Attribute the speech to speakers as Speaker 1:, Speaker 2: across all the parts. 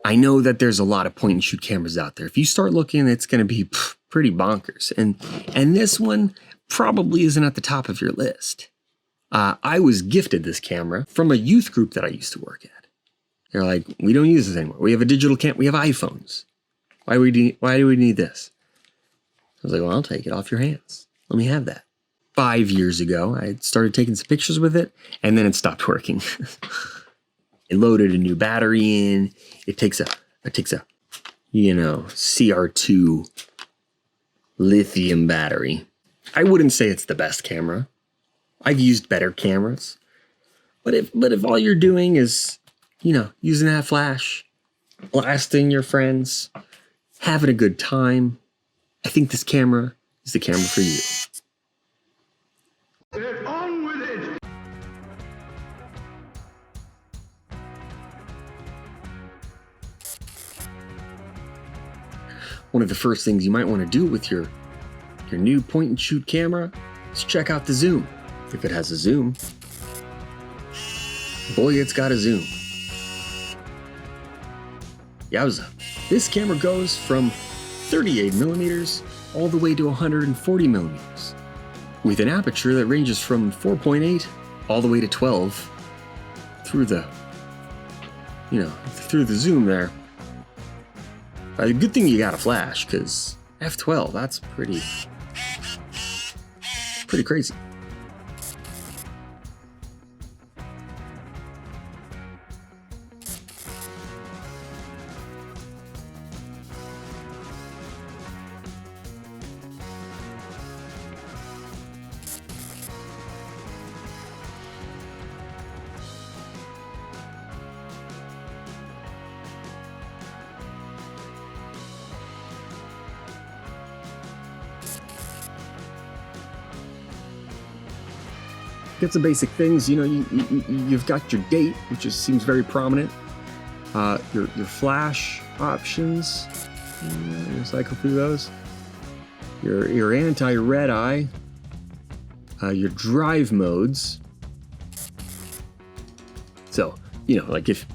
Speaker 1: I know that there's a lot of point and shoot cameras out there. If you start looking, it's going to be pretty bonkers. And this one probably isn't at the top of your list. I was gifted this camera from a youth group that I used to work at. They're like, we don't use this anymore. We have a digital camera. We have iPhones. Why do we need this? I was like, well, I'll take it off your hands. Let me have that. 5 years ago, I started taking some pictures with it, and then it stopped working. It loaded a new battery in. It takes a CR2 lithium battery. I wouldn't say it's the best camera. I've used better cameras. But if all you're doing is, using that flash, blasting your friends, having a good time, I think this camera is the camera for you.
Speaker 2: Get on with it!
Speaker 1: One of the first things you might want to do with your new point and shoot camera is check out the zoom. If it has a zoom, boy, it's got a zoom. Yowza. This camera goes from 38 millimeters all the way to 140 millimeters with an aperture that ranges from 4.8 all the way to 12 through the zoom there. The good thing you got a flash, because f12, that's pretty crazy. Get some basic things, you've got your date, which seems very prominent. Your flash options, cycle through those. Your anti-red eye, your drive modes. So, like if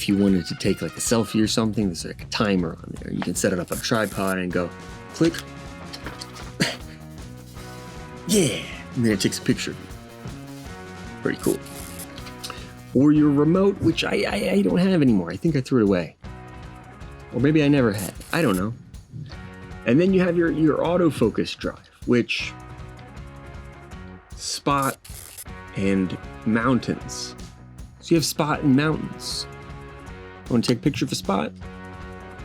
Speaker 1: you wanted to take like a selfie or something, there's like a timer on there. You can set it up on a tripod and go click. Yeah, and then it takes a picture of you. Pretty cool. Or your remote, which I don't have anymore. I think I threw it away. Or maybe I never had. I don't know. And then you have your autofocus drive, which spot and mountains. So you have spot and mountains. Want to take a picture of a spot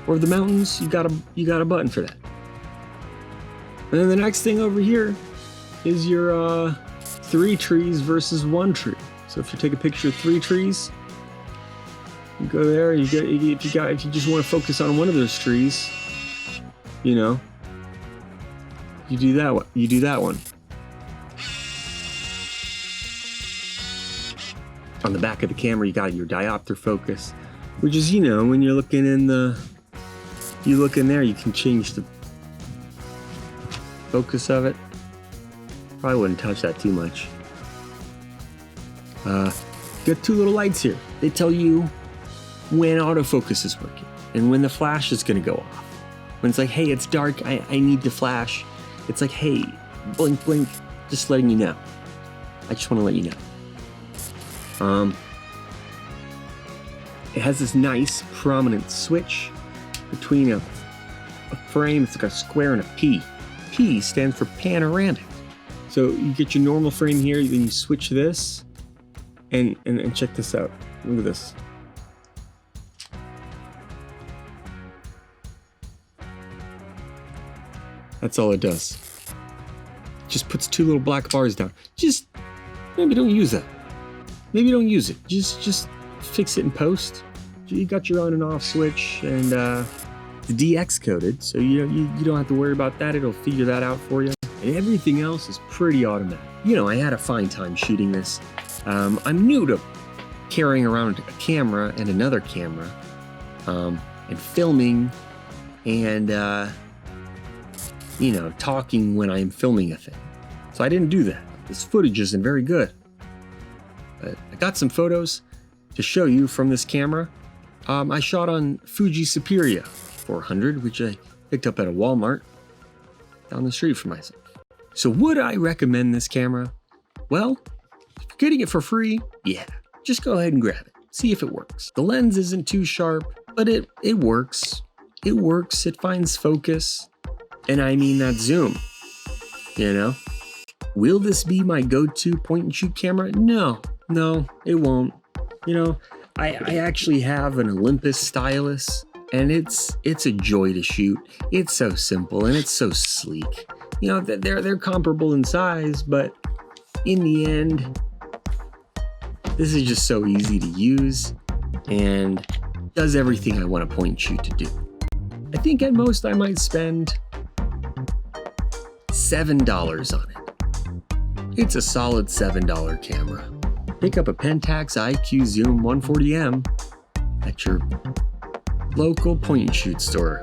Speaker 1: or of the mountains? You got a button for that. And then the next thing over here is your 3 trees versus 1 tree. So if you take a picture of 3 trees, you go there. If you just want to focus on one of those trees, you do that one. You do that one. On the back of the camera, you got your diopter focus, which is when you're looking you look in there, you can change the focus of it. Probably wouldn't touch that too much. Got 2 little lights here. They tell you when autofocus is working and when the flash is going to go off. When it's like, hey, it's dark, I need to flash. It's like, hey, blink, blink, just letting you know. I just want to let you know. It has this nice prominent switch between a frame. It's like a square and a P. P stands for panoramic. So you get your normal frame here, then you switch this, and check this out. Look at this. That's all it does. Just puts 2 little black bars down. Just maybe don't use that. Maybe don't use it. Just fix it in post. You got your on and off switch, and it's DX coded, so you don't have to worry about that. It'll figure that out for you. And everything else is pretty automatic. I had a fine time shooting this. I'm new to carrying around a camera and another camera, and filming, and talking when I'm filming a thing. So I didn't do that. this footage isn't very good. But I got some photos to show you from this camera. I shot on Fuji Superia 400, which I picked up at a Walmart down the street from myself. So would I recommend this camera? Well, if you're getting it for free, yeah, just go ahead and grab it. See if it works. The lens isn't too sharp, but it works. It works, it finds focus. And I mean that zoom, you know? Will this be my go-to point and shoot camera? No, it won't. You know, I actually have an Olympus stylus, and it's a joy to shoot. It's so simple and it's so sleek. You know, they're comparable in size, but in the end, this is just so easy to use and does everything I want a point and shoot to do. I think at most I might spend $7 on it. It's a solid $7 camera. Pick up a Pentax IQZoom140M at your local point and shoot store.